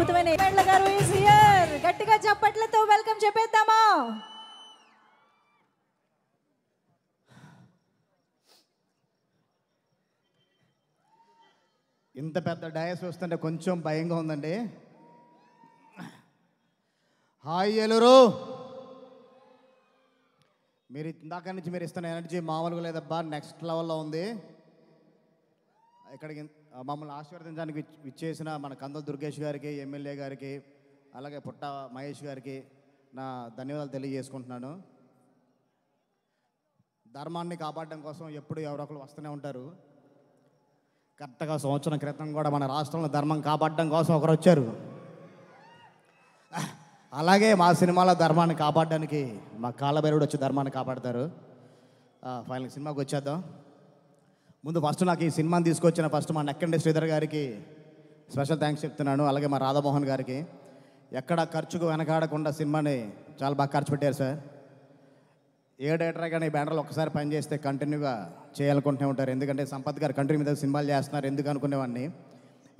అద్భుతమైన ఎమ్మెల్యే గారు is here. గట్టిగా చప్పట్లతో వెల్కమ్ చెప్పేద్దామా? ఇంత పెద్ద డయాస్ వస్తుంటే కొంచెం భయంగా ఉందండి. హాయ్ ఏలూరు, మీరు ఇందాక నుంచి మీరు ఇస్తున్న ఎనర్జీ మామూలుగా లేదబ్బా, నెక్స్ట్ లెవెల్లో ఉంది. ఇక్కడికి మమ్మల్ని ఆశీర్వదించడానికి ఇచ్చేసిన మన కందుల దుర్గేష్ గారికి, ఎమ్మెల్యే గారికి, అలాగే పుట్ట మహేష్ గారికి నా ధన్యవాదాలు తెలియజేసుకుంటున్నాను. ధర్మాన్ని కాపాడడం కోసం ఎప్పుడు ఎవరో ఒకరు వస్తూనే ఉంటారు. కరెక్ట్గా సంవత్సరం క్రితం కూడా మన రాష్ట్రంలో ధర్మం కాపాడడం కోసం ఒకరు వచ్చారు. అలాగే మా సినిమాలో ధర్మాన్ని కాపాడడానికి మా కాళ్ళభైరవుడు వచ్చి ధర్మాన్ని కాపాడతారు. ఫైనల్ సినిమాకి వచ్చేద్దాం. ముందు ఫస్ట్ నాకు ఈ సినిమాని తీసుకొచ్చిన మా నెక్కండి శ్రీధర్ గారికి స్పెషల్ థ్యాంక్స్ చెప్తున్నాను. అలాగే మా రాధామోహన్ గారికి ఎక్కడ ఖర్చుకు వెనకాడకుండా సినిమాని చాలా బాగా ఖర్చు పెట్టారు సార్. ఏ డైరెక్టర్ కానీ ఈ బ్యానర్లో ఒకసారి పనిచేస్తే కంటిన్యూగా చేయాలనుకుంటూనే ఉంటారు. ఎందుకంటే సంపత్ గారు కంటిన్యూ మీద సినిమాలు చేస్తున్నారు ఎందుకు అనుకునేవాడిని.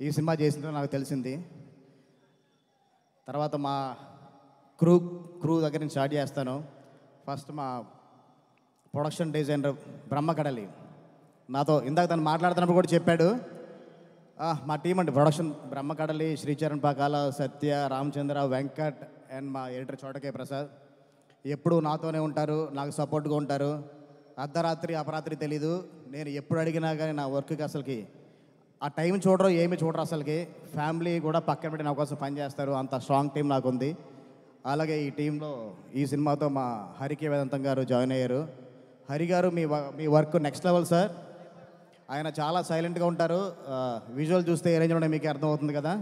ఈ సినిమా చేసిన నాకు తెలిసింది. తర్వాత మా క్రూ దగ్గర నుంచి స్టార్ట్ చేస్తాను. ఫస్ట్ మా ప్రొడక్షన్ డిజైనర్ బ్రహ్మకడలి నాతో ఇందాక తను మాట్లాడుతున్నప్పుడు కూడా చెప్పాడు. మా టీం అండి production Brahmakadali, Sricharan Pakala, Satya, Ramachandra, Venkat and మా ఎడిటర్ చోటకే ప్రసాద్ ఎప్పుడు నాతోనే ఉంటారు, నాకు సపోర్ట్గా ఉంటారు. అర్ధరాత్రి అపరాత్రి తెలీదు. నేను ఎప్పుడు అడిగినా కానీ నా వర్క్కి అసలుకి ఆ టైం చూడరు, ఏమి చూడరు. అసలుకి ఫ్యామిలీ కూడా పక్కన పెట్టి నా కోసం పనిచేస్తారు. అంత స్ట్రాంగ్ టీం నాకు ఉంది. అలాగే ఈ టీంలో ఈ సినిమాతో మా హరికి వేదాంతం గారు జాయిన్ అయ్యారు. హరి గారు మీ వర్క్ నెక్స్ట్ లెవెల్ సార్. ఆయన చాలా సైలెంట్గా ఉంటారు. విజువల్ చూస్తే అరేంజ్ చేయడం మీకు అర్థమవుతుంది కదా.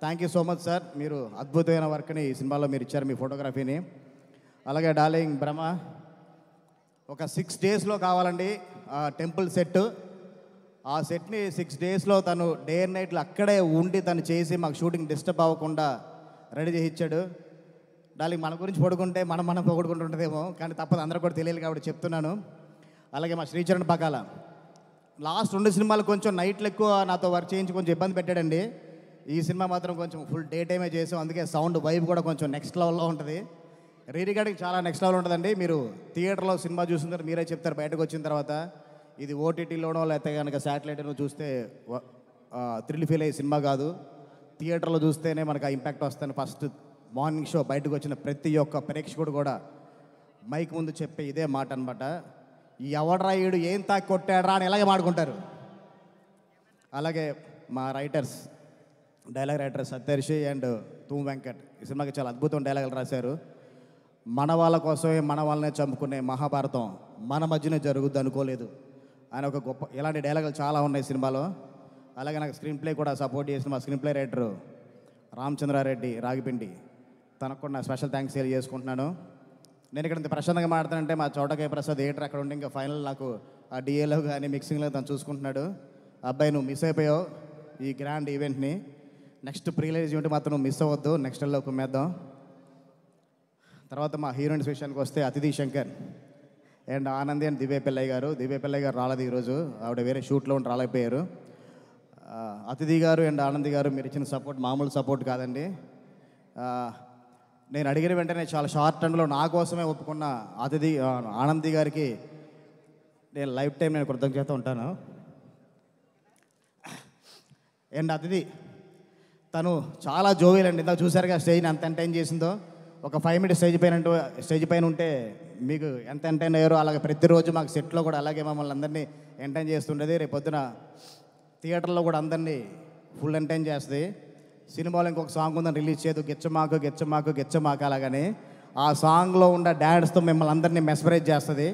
Thank you so much sir. మీరు అద్భుతమైన వర్క్ని ఈ సినిమాలో మీరు ఇచ్చారు, మీ ఫోటోగ్రఫీని. అలాగే డార్లింగ్ బ్రహ్మ ఒక 6 డేస్లో కావాలండి టెంపుల్ సెట్. ఆ సెట్ని 6 డేస్లో తను డే అండ్ నైట్లు అక్కడే ఉండి తను చేసి మాకు షూటింగ్ డిస్టర్బ్ అవ్వకుండా రెడీ చేసి ఇచ్చాడు. డార్లింగ్ మన గురించి పొడుకుంటే మనం పొగుడుకుంటుంటుందేమో, కానీ తప్పదు, అందరూ కూడా తెలియదు కాబట్టి చెప్తున్నాను. అలాగే మా శ్రీచరణ్ పకాల లాస్ట్ 2 సినిమాలు కొంచెం నైట్లు ఎక్కువ నాతో వర్క్ చేయించి కొంచెం ఇబ్బంది పెట్టాడండి. ఈ సినిమా మాత్రం కొంచెం ఫుల్ డే టైమే చేసాం. అందుకే సౌండ్ వైబ్ కూడా కొంచెం నెక్స్ట్ లెవెల్లో ఉంటుంది. రికార్డింగ్ చాలా నెక్స్ట్ లెవెల్ ఉంటుందండి. మీరు థియేటర్లో సినిమా చూసిన మీరే చెప్తారు బయటకు వచ్చిన తర్వాత. ఇది ఓటీటీలోనో లేకపోతే కనుక శాటిలైట్లో చూస్తే థ్రిల్ ఫీల్ అయ్యే సినిమా కాదు. థియేటర్లో చూస్తేనే మనకు ఆ ఇంపాక్ట్ వస్తుంది. ఫస్ట్ మార్నింగ్ షో బయటకు వచ్చిన ప్రతి ఒక్క ప్రేక్షకుడు కూడా మైక్ ముందు చెప్పే ఇదే మాట అనమాట. ఎవడ్రా ఈడు ఏం తాకి కొట్టాడ్రా అని ఇలాగే మాడుకుంటారు. అలాగే మా డైలాగ్ రైటర్ సత్యర్షి అండ్ తూమ్ వెంకట్ ఈ సినిమాకి చాలా అద్భుతం డైలాగులు రాశారు. మన వాళ్ళ కోసమే మన వాళ్ళనే చంపుకునే మహాభారతం మన మధ్యనే జరుగుద్ది అనుకోలేదు ఆయన ఒక గొప్ప ఇలాంటి డైలాగులు చాలా ఉన్నాయి సినిమాలో. అలాగే నాకు స్క్రీన్ ప్లే కూడా సపోర్ట్ చేసిన మా స్క్రీన్ ప్లే రైటరు రామచంద్రారెడ్డి రాగిపిండి, తనకు కూడా నా స్పెషల్ థ్యాంక్స్ తెలియజేసుకుంటున్నాను. నేను ఇక్కడ ఇంత ప్రశాంతంగా మాట్లాడుతానంటే మా చోటకే ప్రసాద్ ఎడిటర్ అక్కడ ఉండి ఇంకా ఫైనల్ నాకు ఆ డిఏలో కానీ మిక్సింగ్లో తను చూసుకుంటున్నాడు. అబ్బాయి నువ్వు మిస్ అయిపోయావు ఈ గ్రాండ్ ఈవెంట్ని. నెక్స్ట్ ప్రీలైజ్ ఈవెంట్ మాత్రం నువ్వు మిస్ అవ్వద్దు, నెక్స్ట్ లో కుమ్మేద్దాం. తర్వాత మా హీరోయిన్స్ విషయానికి వస్తే అతిథి శంకర్ అండ్ ఆనంది అండ్ దివ్య పిల్లయ్య గారు రాలేదు ఈరోజు, ఆవిడ వేరే షూట్లో ఉండి రాలేకపోయారు. అతిథి గారు అండ్ ఆనంది గారు మీరు ఇచ్చిన సపోర్ట్ మామూలు సపోర్ట్ కాదండి. నేను అడిగిన వెంటనే చాలా షార్ట్ టైంలో నా కోసమే ఒప్పుకున్న ఆనంది గారికి నేను లైఫ్ టైం నేను కృతజ్ఞత ఉంటాను. అండ్ అతిథి తను చాలా జోవియల్ అండి. ఇందాక చూసారుగా స్టేజ్ని ఎంత ఎంటైన్ చేసిందో. ఒక 5 మినిట్స్ స్టేజ్ పైన ఉంటే మీకు ఎంత ఎంటైన్ అయ్యారో అలాగే ప్రతిరోజు మాకు సెట్లో కూడా అలాగే మమ్మల్ని అందరినీ ఎంటైన్ చేస్తుండేది. రేపు పొద్దున థియేటర్లో కూడా అందరినీ ఫుల్ ఎంటైన్ చేస్తుంది. సినిమాలో ఇంకొక సాంగ్ ఉందని రిలీజ్ చేయదు, గెచ్చమాకు అలాగని ఆ సాంగ్లో ఉన్న డ్యాన్స్తో మిమ్మల్ని అందరినీ మెస్మరైజ్ చేస్తుంది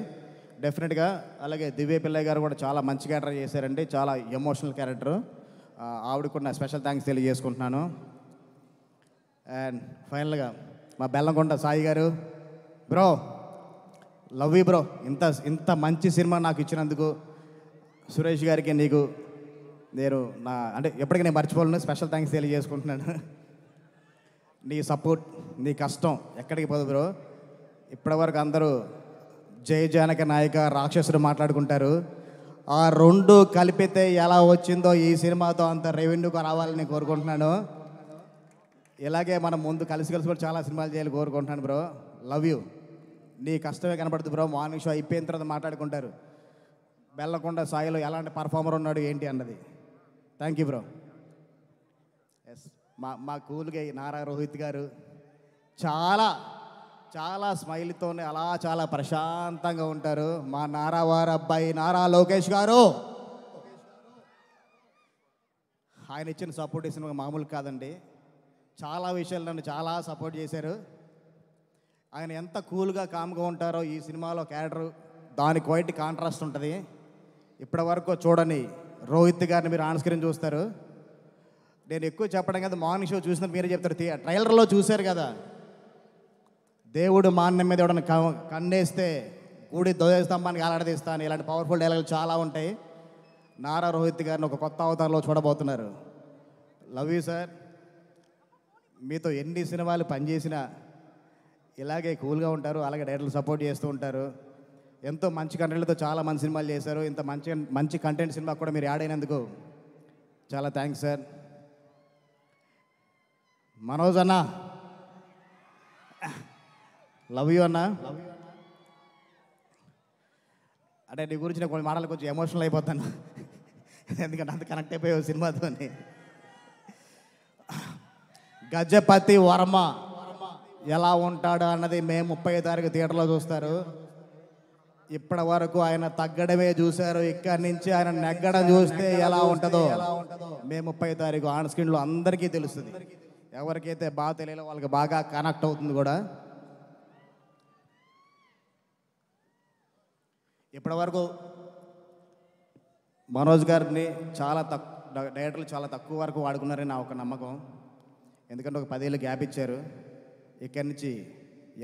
డెఫినెట్గా. అలాగే దివ్య పిల్లయ్య గారు కూడా చాలా మంచి క్యారెక్టర్ చేశారండి, చాలా ఎమోషనల్ క్యారెక్టర్. ఆవిడకు కూడా స్పెషల్ థ్యాంక్స్ తెలియజేసుకుంటున్నాను. అండ్ ఫైనల్గా మా బెల్లంకొండ సాయి గారు, బ్రో లవ్ యూ బ్రో, ఇంత మంచి సినిమా నాకు ఇచ్చినందుకు సురేష్ గారికి నీకు నేను ఎప్పటికీ నేను మర్చిపోలేను, స్పెషల్ థ్యాంక్స్ తెలియజేసుకుంటున్నాను. నీ సపోర్ట్, నీ కష్టం ఎక్కడికి పోదు బ్రో. ఇప్పటివరకు అందరూ జయ జానక నాయక రాక్షసుడు మాట్లాడుకుంటారు. ఆ 2 కలిపితే ఎలా వచ్చిందో ఈ సినిమాతో అంత రెవెన్యూగా రావాలని కోరుకుంటున్నాను. ఇలాగే మనం ముందు కలిసి కూడా చాలా సినిమాలు చేయాలి కోరుకుంటున్నాను బ్రో. Love you. నీ కష్టమే కనపడుతుంది బ్రో. మార్నింగ్ షో అయిపోయిన తర్వాత మాట్లాడుకుంటారు బెల్లకొండ సాయిలో ఎలాంటి పర్ఫార్మర్ ఉన్నాడు ఏంటి అన్నది. Thank you bro. ఎస్, మా కూల్గా నారా రోహిత్ గారు చాలా చాలా స్మైల్తోనే అలా చాలా ప్రశాంతంగా ఉంటారు. మా నారా వారి అబ్బాయి నారా లోకేష్ గారు, ఆయన ఇచ్చిన సపోర్ట్ ఇచ్చిన మామూలు కాదండి. చాలా విషయాలు నన్ను చాలా సపోర్ట్ చేశారు. ఆయన ఎంత కూల్గా కామ్గా ఉంటారో ఈ సినిమాలో క్యారెక్టర్ దానికి వైట్ కాంట్రాస్ట్ ఉంటుంది. ఇప్పటి వరకు చూడని రోహిత్ గారిని మీరు ఆన్ స్క్రీన్ చూస్తారు. నేను ఎక్కువ చెప్పడం కదా, మార్నింగ్ షో చూసినట్టు మీరే చెప్తారు. ట్రైలర్లో చూశారు కదా, దేవుడు మాన్యం మీద ఎవడన్నా కన్నేస్తే గుడి ధ్వజస్తంభానికి ఆలాడదీస్తాను, ఇలాంటి పవర్ఫుల్ డైలాగులు చాలా ఉంటాయి. నారా రోహిత్ గారిని ఒక కొత్త అవతారంలో చూడబోతున్నారు. Love you sir. మీతో ఎన్ని సినిమాలు పనిచేసినా ఇలాగే కూల్గా ఉంటారు, అలాగే డైరెక్టర్లు సపోర్ట్ చేస్తూ ఉంటారు. ఎంతో మంచి కంటెంట్లతో చాలా మంచి సినిమాలు చేశారు. ఇంత మంచి కంటెంట్ సినిమా కూడా మీరు యాడ్ అయినందుకు చాలా థ్యాంక్స్ సార్. మనోజ్ అన్న, లవ్ యూ అన్న. అంటే నీ గురించి నేను కొన్ని మాటలు కొంచెం ఎమోషనల్ అయిపోతాను, ఎందుకంటే అంత కనెక్ట్ అయిపోయావు సినిమాతో. గజపతి వర్మ ఎలా ఉంటాడు అన్నది మే 30 తారీఖు థియేటర్లో చూస్తారు. ఇప్పటి వరకు ఆయన తగ్గడమే చూశారు, ఇక్కడి నుంచి ఆయన నెగ్గడం చూస్తే ఎలా ఉంటుందో మే 30 తారీఖు ఆన్ స్క్రీన్లో అందరికీ తెలుస్తుంది. ఎవరికైతే బాగా తెలియలో వాళ్ళకి బాగా కనెక్ట్ అవుతుంది కూడా. ఇప్పటి వరకు మనోజ్ గారిని చాలా డైరెక్టర్లు చాలా తక్కువ వరకు వాడుకున్నారని నా ఒక నమ్మకం. ఎందుకంటే ఒక 10 ఏళ్ళు గ్యాప్ ఇచ్చారు. ఇక్కడి నుంచి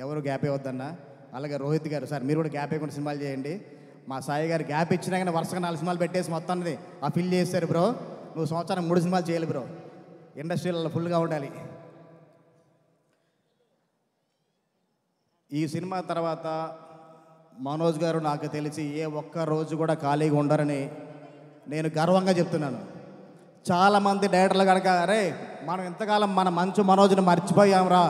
ఎవరు గ్యాప్ ఇవ్వద్దన్నా. అలాగే రోహిత్ గారు, సార్ మీరు కూడా గ్యాప్ ఇవ్వకుండా సినిమాలు చేయండి. మా సాయి గారు గ్యాప్ ఇచ్చినా కానీ వరుసగా 4 సినిమాలు పెట్టేసి మొత్తాన్ని ఆ ఫిల్ చేస్తారు. బ్రో నువ్వు సంవత్సరానికి 3 సినిమాలు చేయాలి బ్రో, ఇండస్ట్రీలో ఫుల్గా ఉండాలి. ఈ సినిమా తర్వాత మనోజ్ గారు నాకు తెలిసి ఏ ఒక్క రోజు కూడా ఖాళీగా ఉండరని నేను గర్వంగా చెప్తున్నాను. చాలామంది డైరెక్టర్లు కనుక అరే మనం ఇంతకాలం మన మంచు మనోజ్ని మర్చిపోయాంరా,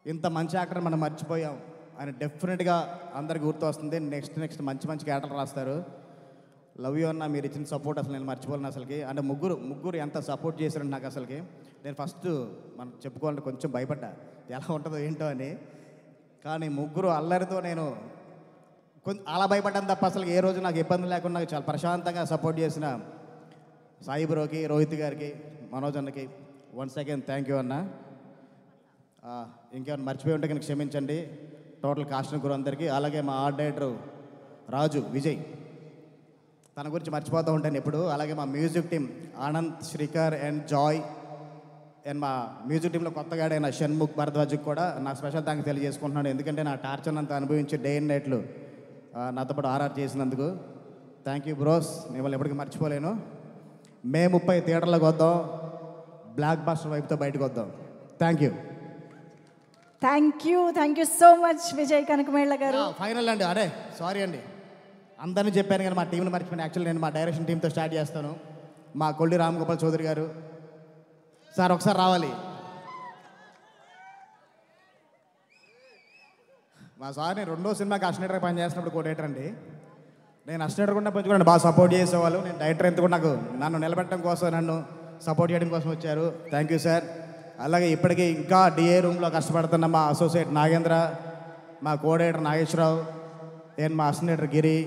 ఇంత మంచి యాక్టర్ మనం మర్చిపోయాం అని డెఫినెట్గా అందరికి గుర్తు వస్తుంది. నెక్స్ట్ మంచి క్యారెక్టర్ రాస్తారు. లవ్ యూ అన్న, మీరు ఇచ్చిన సపోర్ట్ అసలు నేను మర్చిపోలేను అసలుకి. అంటే ముగ్గురు ఎంత సపోర్ట్ చేశారండి నాకు అసలుకి. నేను ఫస్ట్ మనం చెప్పుకోవాలంటే కొంచెం భయపడ్డా ఎలా ఉంటుందో ఏంటో అని. కానీ ముగ్గురు అల్లరితో నేను కొంచెం అలా భయపడ్డాను తప్ప అసలు ఏ రోజు నాకు ఇబ్బంది లేకుండా నాకు చాలా ప్రశాంతంగా సపోర్ట్ చేసిన సాయి బ్రోకి, రోహిత్ గారికి, మనోజ్ అన్నకి వన్స్ అగైన్ థ్యాంక్ యూ అన్న. ఇంకేమైనా మర్చిపోయి ఉంటే కనుక క్షమించండి టోటల్ కాస్ట్ అండ్ క్రూ అందరికీ. అలాగే మా ఆర్ట్ డైరెక్టర్ రాజు విజయ్, తన గురించి మర్చిపోతూ ఉంటాను ఎప్పుడు. అలాగే మా music team Anand, Srikar and Joy, and మా మ్యూజిక్ టీంలో కొత్తగా అయిన షణ్ముఖ్ భరద్వాజ్కి కూడా నా స్పెషల్ థ్యాంక్స్ తెలియజేసుకుంటున్నాను. ఎందుకంటే నా టార్చర్ అంతా అనుభవించి డే అండ్ నైట్లు నాతో పాటు ఆర్ఆర్ చేసినందుకు థ్యాంక్ యూ బ్రోస్. మిమ్మల్ని ఎప్పటికీ మర్చిపోలేను. మే 30 థియేటర్లోకి వద్దాం, బ్లాక్ బాస్టర్ వైపుతో బయటకు వద్దాం. Thank you so much Vijay Kanakamella గారు. ఫైనల్ అండి, అరే సారీ అండి అందరినీ చెప్పాను కానీ మా టీంని మర్చిపోయాను. యాక్చువల్లీ నేను మా డైరెక్షన్ టీంతో స్టార్ట్ చేస్తాను. మా కొల్లి రామగోపాల్ చౌదరి గారు సార్ ఒకసారి రావాలి. మా సార్ నేను 2వ సినిమాకి అసిస్టెంట్గా పనిచేస్తున్నప్పుడు కోడేటర్ అండి. నేను అసిస్టెంట్ కూడా పెంచుకోండి బాగా సపోర్ట్ చేసేవాళ్ళు. నేను డైరెక్టర్ ఎంత కూడా నన్ను నిలబెట్టడం కోసం, నన్ను సపోర్ట్ చేయడం కోసం వచ్చారు. Thank you sir. అలాగే ఇప్పటికీ ఇంకా డిఏ రూమ్లో కష్టపడుతున్న మా అసోసియేట్ నాగేంద్ర, మా కోడేటర్ నాగేశ్వరరావు, నేను మా అసిస్టెంట్ గిరి,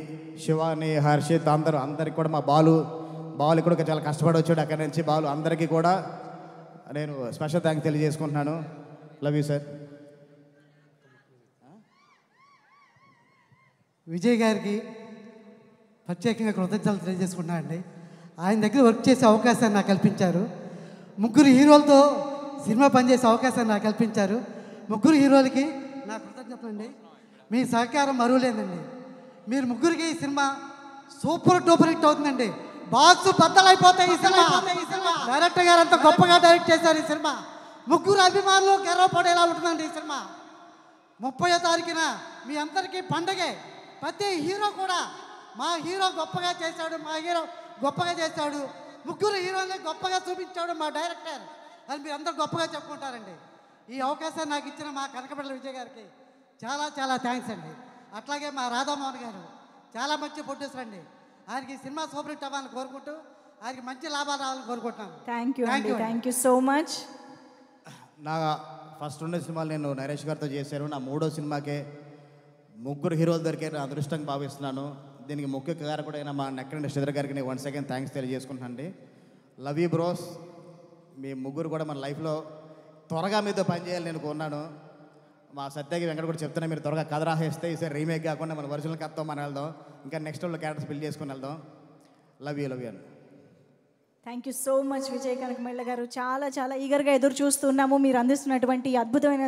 శివాని, హర్షిత్ అందరికి కూడా మా బాలు కూడా చాలా కష్టపడి వచ్చాడు అక్కడి నుంచి. బాలు అందరికీ కూడా నేను స్పెషల్ థ్యాంక్స్ తెలియజేసుకుంటున్నాను. Love you sir. విజయ్ గారికి ప్రత్యేకంగా కృతజ్ఞతలు తెలియజేసుకుంటున్నాను అండి. ఆయన దగ్గర వర్క్ చేసే అవకాశాన్ని నాకు కల్పించారు. 3 హీరోలతో సినిమా పనిచేసే అవకాశాన్ని నాకు కల్పించారు. 3 హీరోలకి నా కృతజ్ఞతలు అండి. మీ సహకారం మరువలేదండి. మీరు 3కి ఈ సినిమా సూపర్ డూపర్ హిట్ అవుతుందండి. బాక్స్ బద్దలైపోతాయి ఈ సినిమా. డైరెక్టర్ గారు అంత గొప్పగా డైరెక్ట్ చేశారు ఈ సినిమా. 3 అభిమానులు గర్వపడేలా ఉంటుందండి ఈ సినిమా. 30వ తారీఖున మీ అందరికీ పండగే. ప్రతి హీరో కూడా మా హీరో గొప్పగా చేశాడు, మా హీరో గొప్పగా చేశాడు, 3 హీరోని గొప్పగా చూపించాడు మా డైరెక్టర్. అని మీరు అందరూ గొప్పగా చెప్పుకుంటారండి. ఈ అవకాశాన్ని నాకు ఇచ్చిన మా కనకబిడ్డల విజయ్ గారికి చాలా చాలా థ్యాంక్స్ అండి. అట్లాగే మా రాధామోహన్ గారు చాలా మంచి ప్రొడ్యూసర్ అండి. ఆయనకి సినిమా సూపర్ హిట్ అవ్వాలని కోరుకుంటూ ఆయనకి మంచి లాభాలు రావాలని కోరుకుంటున్నాను. థ్యాంక్ యూ అండి, థ్యాంక్ యూ సో మచ్. నా ఫస్ట్ 2 సినిమాలు నేను నరేష్ గారితో చేశాను. నా 3వ సినిమాకే 3 హీరోలు దొరికే నా అదృష్టంగా భావిస్తున్నాను. దీనికి ముఖ్య కారకుడైన మా నెక్కడి శ్రీధర్ గారికి నేను వన్స్ అగైన్ థ్యాంక్స్ తెలియజేసుకుంటున్నాను అండి. Love you bros. మీ ముగ్గురు కూడా మన లైఫ్లో త్వరగా మీతో పనిచేయాలి నేను కొన్నాను. మా సత్యకి వెంకట కూడా చెప్తున్నా, మీరు త్వరగా కథ రాసేస్తే ఈసారి రీమేక్ కాకుండా మన ఒరిజినల్ కథతో మనం వెళ్దాం. ఇంకా నెక్స్ట్ వాళ్ళు క్యారెక్టర్స్ బిల్డ్ చేసుకుని వెళ్దాం. లవ్ యూ అని. Thank you so much Vijay Kanakamalla గారు. చాలా చాలా ఈగర్గా ఎదురు చూస్తున్నాము మీరు అందిస్తున్నటువంటి అద్భుతమైన